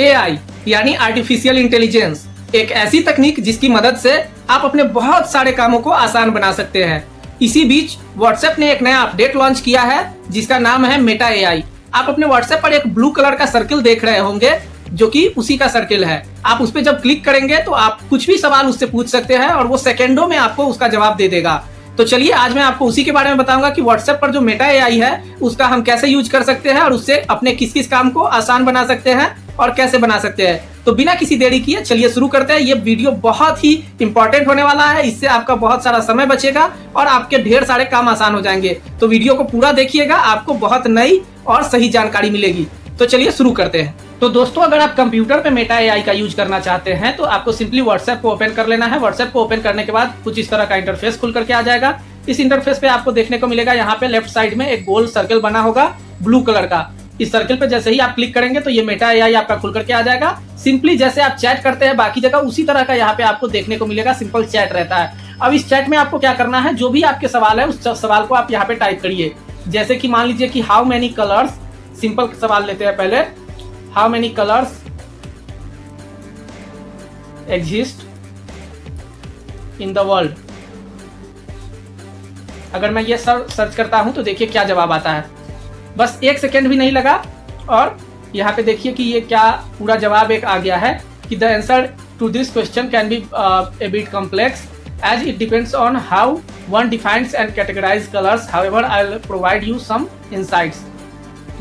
AI यानी artificial intelligence एक ऐसी तकनीक जिसकी मदद से आप अपने बहुत सारे कामों को आसान बना सकते हैं। इसी बीच व्हाट्सएप ने एक नया अपडेट लॉन्च किया है जिसका नाम है मेटा एआई। आप अपने व्हाट्सएप पर एक ब्लू कलर का सर्किल देख रहे होंगे जो कि उसी का सर्किल है। आप उस पर जब क्लिक करेंगे तो आप कुछ भी सवाल उससे पूछ सकते हैं और वो सेकेंडों में आपको उसका जवाब दे देगा। तो चलिए आज मैं आपको उसी के बारे में बताऊंगा कि व्हाट्सएप पर जो मेटा एआई है उसका हम कैसे यूज कर सकते हैं और उससे अपने किस किस काम को आसान बना सकते हैं और कैसे बना सकते हैं। तो बिना किसी देरी किए चलिए शुरू करते हैं। ये वीडियो बहुत ही इंपॉर्टेंट होने वाला है, इससे आपका बहुत सारा समय बचेगा और आपके ढेर सारे काम आसान हो जाएंगे। तो वीडियो को पूरा देखिएगा, आपको बहुत नई और सही जानकारी मिलेगी। तो चलिए शुरू करते हैं। तो दोस्तों, अगर आप कंप्यूटर पे मेटा एआई का यूज करना चाहते हैं तो आपको सिंपली व्हाट्सएप को ओपन कर लेना है। व्हाट्सएप को ओपन करने के बाद कुछ इस तरह का इंटरफेस खुल करके आ जाएगा। इस इंटरफेस पे आपको देखने को मिलेगा यहाँ पे लेफ्ट साइड में एक गोल सर्कल बना होगा ब्लू कलर का। इस सर्कल पे जैसे ही आप क्लिक करेंगे तो ये मेटा एआई आपका खुल करके आ जाएगा। सिंपली जैसे आप चैट करते हैं बाकी जगह उसी तरह का यहाँ पे आपको देखने को मिलेगा, सिंपल चैट रहता है। अब इस चैट में आपको क्या करना है, जो भी आपके सवाल है उस सवाल को आप यहाँ पे टाइप करिए। जैसे कि मान लीजिए कि हाउ मेनी कलर्स, सिंपल सवाल लेते हैं पहले, how many colours exist in the world. अगर मैं ये सर्च करता हूं तो देखिए क्या जवाब आता है। बस 1 सेकेंड भी नहीं लगा और यहाँ पे देखिए कि ये क्या पूरा जवाब एक आ गया है कि the answer to this question can be a bit complex as it depends on how one defines and categorize colours, however I will provide you some insights.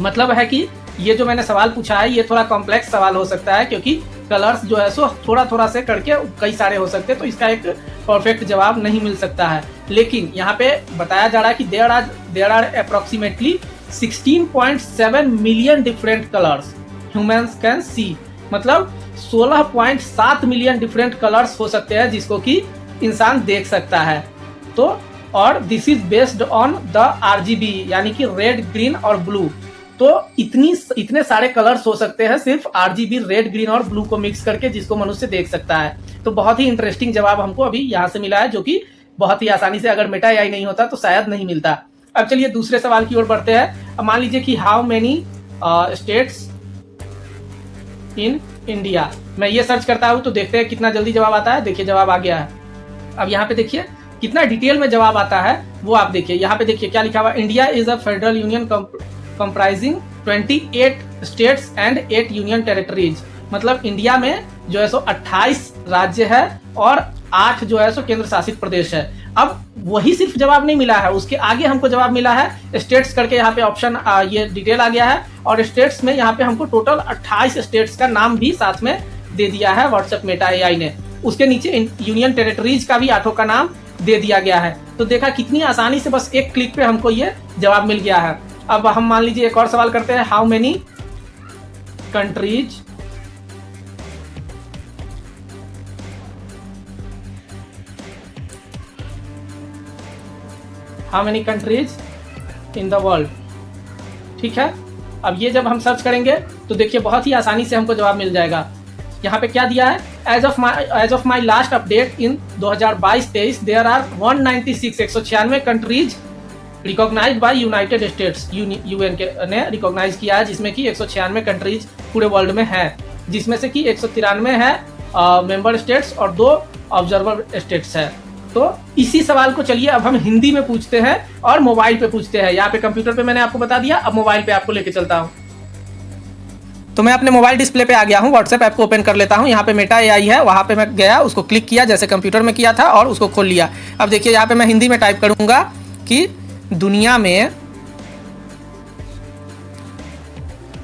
मतलब है कि ये जो मैंने सवाल पूछा है ये थोड़ा कॉम्प्लेक्स सवाल हो सकता है क्योंकि कलर्स जो है सो थोड़ा थोड़ा से करके कई सारे हो सकते हैं, तो इसका एक परफेक्ट जवाब नहीं मिल सकता है। लेकिन यहाँ पे बताया जा रहा है कि there are approximately 16.7 million different colours humans can see. मतलब 16.7 मिलियन डिफरेंट कलर्स हो सकते हैं जिसको कि इंसान देख सकता है। तो और this is based on the RGB यानी कि रेड, ग्रीन और ब्लू। तो इतने सारे कलर्स हो सकते हैं सिर्फ RGB, रेड, ग्रीन और ब्लू को मिक्स करके, जिसको मनुष्य देख सकता है। तो बहुत ही इंटरेस्टिंग जवाब हमको अभी यहाँ से मिला है, जो कि बहुत ही आसानी से अगर मेटा एआई नहीं होता तो शायद नहीं मिलता। अब चलिए दूसरे सवाल की ओर बढ़ते हैं। अब मान लीजिए कि how many states in India. मैं ये सर्च करता हूँ तो देखते हैं कितना जल्दी जवाब आता है। देखिए जवाब आ गया है। अब यहाँ पे देखिए कितना डिटेल में जवाब आता है वो आप देखिए। यहाँ पे देखिए क्या लिखा हुआ, India is a federal union comprising 28 states and 8 union territories. मतलब इंडिया में जो है सो 28 राज्य है और 8 जो है सो केंद्र शासित प्रदेश है। अब वही सिर्फ जवाब नहीं मिला है, उसके आगे हमको जवाब मिला है स्टेट्स करके, यहाँ पे ऑप्शन ये डिटेल आ गया है और स्टेट्स में यहाँ पे हमको टोटल 28 स्टेट्स का नाम भी साथ में दे दिया है व्हाट्सएप मेटा एआई ने। उसके नीचे यूनियन टेरिटरीज का भी 8 का नाम दे दिया गया है। तो देखा कितनी आसानी से बस एक क्लिक पे हमको ये जवाब मिल गया है। अब हम मान लीजिए एक और सवाल करते हैं, how many countries in the world. ठीक है, अब ये जब हम सर्च करेंगे तो देखिए बहुत ही आसानी से हमको जवाब मिल जाएगा। यहाँ पे क्या दिया है, as of my last update in 2022-23 there are 196 countries recognize by United States. UN ने रिकॉग्नाइज किया है, जिसमें कि 196 कंट्रीज पूरे वर्ल्ड में है, जिसमें से कि 193 है मेंबर स्टेट्स और 2 ऑब्जर्वर स्टेट्स है। तो इसी सवाल को चलिए अब हम हिंदी में पूछते हैं और मोबाइल पे पूछते हैं। यहाँ पे कंप्यूटर पे मैंने आपको बता दिया, अब मोबाइल पे आपको लेके चलता हूँ। तो मैं अपने मोबाइल डिस्प्ले पे आ गया हूँ, व्हाट्सएप ऐप को ओपन कर लेता हूँ। यहाँ पे मेटा एआई है, वहाँ पे मैं गया, उसको क्लिक किया जैसे कंप्यूटर में किया था और उसको खोल लिया। अब देखिए यहाँ पे मैं हिंदी में टाइप करूँगा कि दुनिया में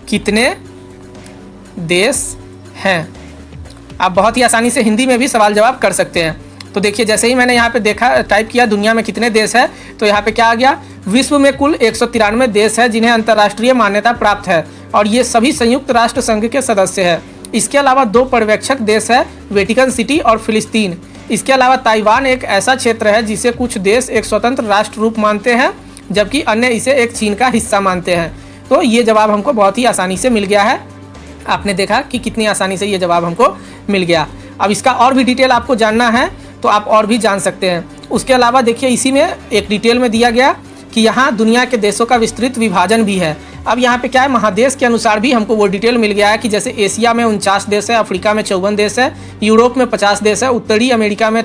कितने देश हैं। आप बहुत ही आसानी से हिंदी में भी सवाल जवाब कर सकते हैं। तो देखिए जैसे ही मैंने यहाँ पे देखा, टाइप किया दुनिया में कितने देश है, तो यहाँ पे क्या आ गया, विश्व में कुल 193 देश है जिन्हें अंतर्राष्ट्रीय मान्यता प्राप्त है और ये सभी संयुक्त राष्ट्र संघ के सदस्य हैं। इसके अलावा 2 पर्यवेक्षक देश है, वेटिकन सिटी और फिलिस्तीन। इसके अलावा ताइवान एक ऐसा क्षेत्र है जिसे कुछ देश एक स्वतंत्र राष्ट्र रूप मानते हैं जबकि अन्य इसे एक चीन का हिस्सा मानते हैं। तो ये जवाब हमको बहुत ही आसानी से मिल गया है। आपने देखा कि कितनी आसानी से ये जवाब हमको मिल गया। अब इसका और भी डिटेल आपको जानना है तो आप और भी जान सकते हैं। उसके अलावा देखिए इसी में एक डिटेल में दिया गया कि यहाँ दुनिया के देशों का विस्तृत विभाजन भी है। अब यहाँ पे क्या है, महादेश के अनुसार भी हमको वो डिटेल मिल गया है कि जैसे एशिया में 49 देश है, अफ्रीका में 54 देश है, यूरोप में 50 देश है, उत्तरी अमेरिका में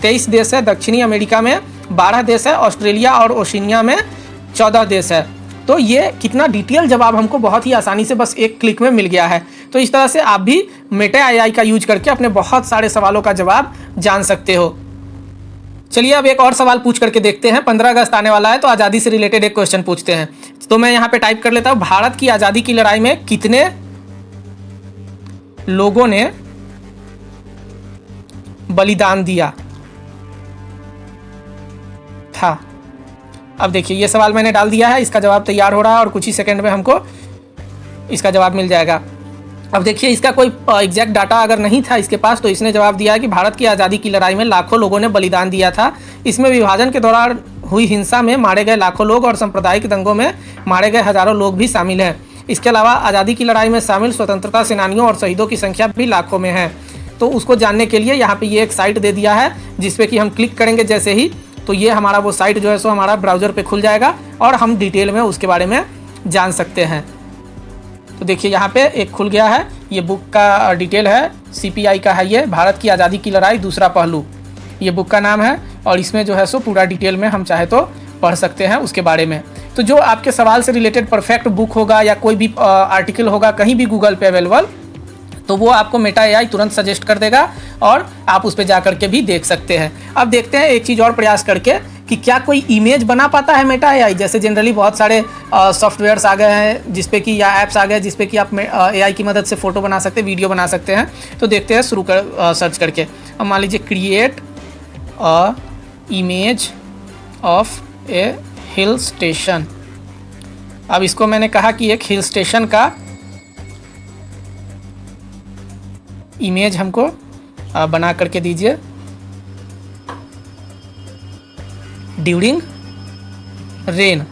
23 देश है, दक्षिणी अमेरिका में 12 देश है, ऑस्ट्रेलिया और ओशिनिया में 14 देश है। तो ये कितना डिटेल जवाब हमको बहुत ही आसानी से बस एक क्लिक में मिल गया है। तो इस तरह से आप भी मेटा AI का यूज करके अपने बहुत सारे सवालों का जवाब जान सकते हो। चलिए अब एक और सवाल पूछ करके देखते हैं। 15 अगस्त आने वाला है तो आज़ादी से रिलेटेड एक क्वेश्चन पूछते हैं। तो मैं यहाँ पे टाइप कर लेता हूँ, भारत की आज़ादी की लड़ाई में कितने लोगों ने बलिदान दिया था। अब देखिए ये सवाल मैंने डाल दिया है, इसका जवाब तैयार हो रहा है और कुछ ही सेकंड में हमको इसका जवाब मिल जाएगा। अब देखिए इसका कोई एग्जैक्ट डाटा अगर नहीं था इसके पास, तो इसने जवाब दिया है कि भारत की आज़ादी की लड़ाई में लाखों लोगों ने बलिदान दिया था। इसमें विभाजन के दौरान हुई हिंसा में मारे गए लाखों लोग और सांप्रदायिक दंगों में मारे गए हजारों लोग भी शामिल हैं। इसके अलावा आज़ादी की लड़ाई में शामिल स्वतंत्रता सेनानियों और शहीदों की संख्या भी लाखों में है। तो उसको जानने के लिए यहाँ पे ये एक साइट दे दिया है, जिसपे कि हम क्लिक करेंगे जैसे ही, तो ये हमारा वो साइट जो है सो हमारा ब्राउज़र पे खुल जाएगा और हम डिटेल में उसके बारे में जान सकते हैं। तो देखिए यहाँ पे एक खुल गया है, ये बुक का डिटेल है, CPI का है ये, भारत की आज़ादी की लड़ाई दूसरा पहलू, ये बुक का नाम है। और इसमें जो है सो पूरा डिटेल में हम चाहे तो पढ़ सकते हैं उसके बारे में। तो जो आपके सवाल से रिलेटेड परफेक्ट बुक होगा या कोई भी आर्टिकल होगा कहीं भी गूगल पे अवेलेबल, तो वो आपको मेटा AI तुरंत सजेस्ट कर देगा और आप उस पर जा करके भी देख सकते हैं। अब देखते हैं एक चीज़ और प्रयास करके कि क्या कोई इमेज बना पाता है मेटा AI। जैसे जनरली बहुत सारे सॉफ्टवेयर्स आ गए हैं जिसपे कि, या ऐप्स आ गए जिसपे कि आप AI की मदद से फ़ोटो बना सकते हैं, वीडियो बना सकते हैं। तो देखते हैं शुरू कर सर्च करके। अब मान लीजिए create a image of A hill station. अब इसको मैंने कहा कि एक हिल स्टेशन का इमेज हमको बना करके दीजिए ड्यूरिंग रेन।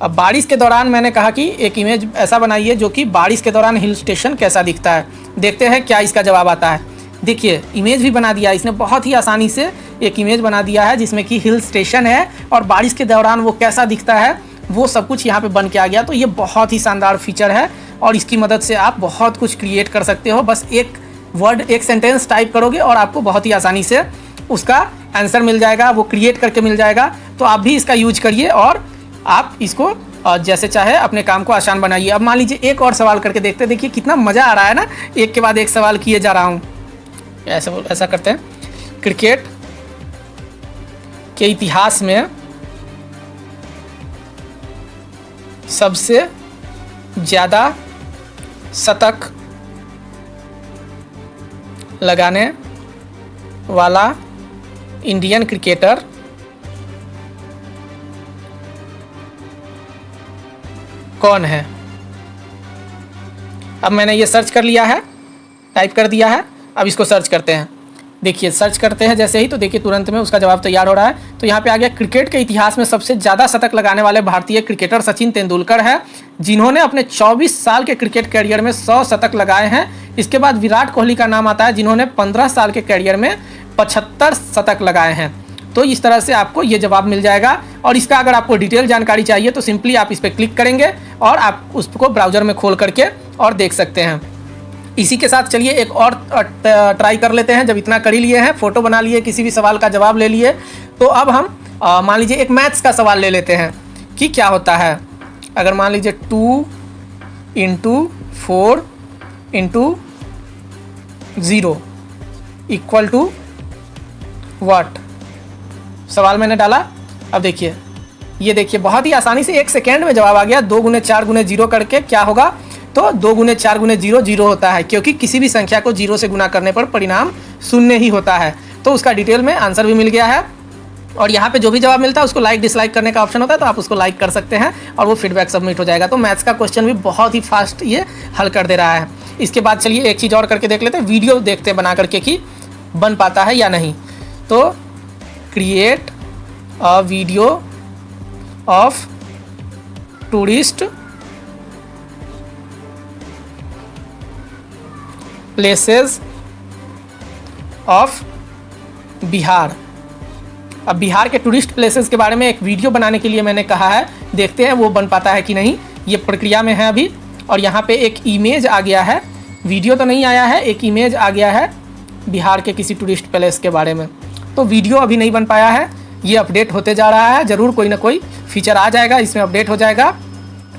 अब बारिश के दौरान मैंने कहा कि एक इमेज ऐसा बनाइए जो कि बारिश के दौरान हिल स्टेशन कैसा दिखता है। देखते हैं क्या इसका जवाब आता है। देखिए इमेज भी बना दिया इसने, बहुत ही आसानी से एक इमेज बना दिया है जिसमें कि हिल स्टेशन है और बारिश के दौरान वो कैसा दिखता है वो सब कुछ यहाँ पे बन के आ गया। तो ये बहुत ही शानदार फीचर है और इसकी मदद से आप बहुत कुछ क्रिएट कर सकते हो। बस एक वर्ड, एक सेंटेंस टाइप करोगे और आपको बहुत ही आसानी से उसका आंसर मिल जाएगा, वो क्रिएट करके मिल जाएगा। तो आप भी इसका यूज करिए और आप इसको जैसे चाहे अपने काम को आसान बनाइए। अब मान लीजिए एक और सवाल करके देखते हैं। देखिए कितना मज़ा आ रहा है ना, एक के बाद एक सवाल किए जा रहा हूँ। ऐसा करते हैं, क्रिकेट के इतिहास में सबसे ज़्यादा शतक लगाने वाला इंडियन क्रिकेटर कौन है। अब मैंने ये सर्च कर लिया है, टाइप कर दिया है। अब इसको सर्च करते हैं। देखिए सर्च करते हैं जैसे ही, तो देखिए तुरंत में उसका जवाब तैयार हो रहा है। तो यहाँ पे आ गया, क्रिकेट के इतिहास में सबसे ज़्यादा शतक लगाने वाले भारतीय क्रिकेटर सचिन तेंदुलकर है, जिन्होंने अपने 24 साल के क्रिकेट कैरियर में 100 शतक लगाए हैं। इसके बाद विराट कोहली का नाम आता है, जिन्होंने 15 साल के कैरियर में 75 शतक लगाए हैं। तो इस तरह से आपको ये जवाब मिल जाएगा। और इसका अगर आपको डिटेल जानकारी चाहिए तो सिंपली आप इस पर क्लिक करेंगे और आप उसको ब्राउज़र में खोल करके और देख सकते हैं। इसी के साथ चलिए एक और ट्राई कर लेते हैं। जब इतना कर ही लिए हैं, फ़ोटो बना लिए, किसी भी सवाल का जवाब ले लिए, तो अब हम मान लीजिए एक मैथ्स का सवाल ले लेते हैं कि क्या होता है अगर मान लीजिए 2 × 4 × 0 इक्वल टू व्हाट। सवाल मैंने डाला। अब देखिए, ये देखिए बहुत ही आसानी से 1 सेकेंड में जवाब आ गया। 2 × 4 × 0 करके क्या होगा, तो 2 × 4 × 0 0 होता है, क्योंकि किसी भी संख्या को 0 से गुना करने पर परिणाम 0 ही होता है। तो उसका डिटेल में आंसर भी मिल गया है। और यहाँ पे जो भी जवाब मिलता है उसको लाइक डिसलाइक करने का ऑप्शन होता है, तो आप उसको लाइक कर सकते हैं और वो फीडबैक सबमिट हो जाएगा। तो मैथ्स का क्वेश्चन भी बहुत ही फास्ट ये हल कर दे रहा है। इसके बाद चलिए एक चीज़ और करके देख लेते हैं, वीडियो देखते हैं बना करके कि बन पाता है या नहीं। तो create a video of tourist places of Bihar. अब बिहार के टूरिस्ट प्लेसेस के बारे में एक वीडियो बनाने के लिए मैंने कहा है, देखते हैं वो बन पाता है कि नहीं, ये प्रक्रिया में है अभी। और यहाँ पे एक इमेज आ गया है, वीडियो तो नहीं आया है, एक इमेज आ गया है बिहार के किसी टूरिस्ट प्लेस के बारे में। तो वीडियो अभी नहीं बन पाया है, ये अपडेट होते जा रहा है, ज़रूर कोई ना कोई फीचर आ जाएगा, इसमें अपडेट हो जाएगा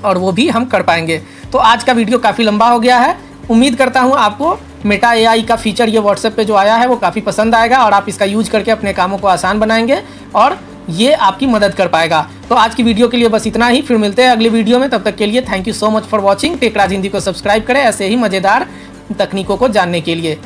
और वो भी हम कर पाएंगे। तो आज का वीडियो काफ़ी लंबा हो गया है, उम्मीद करता हूँ आपको मेटा एआई का फीचर ये व्हाट्सएप पे जो आया है वो काफ़ी पसंद आएगा और आप इसका यूज करके अपने कामों को आसान बनाएंगे और ये आपकी मदद कर पाएगा। तो आज की वीडियो के लिए बस इतना ही, फिर मिलते हैं अगली वीडियो में। तब तक के लिए thank you so much for watching. Tekraj Hindi को सब्सक्राइब करें ऐसे ही मज़ेदार तकनीकों को जानने के लिए।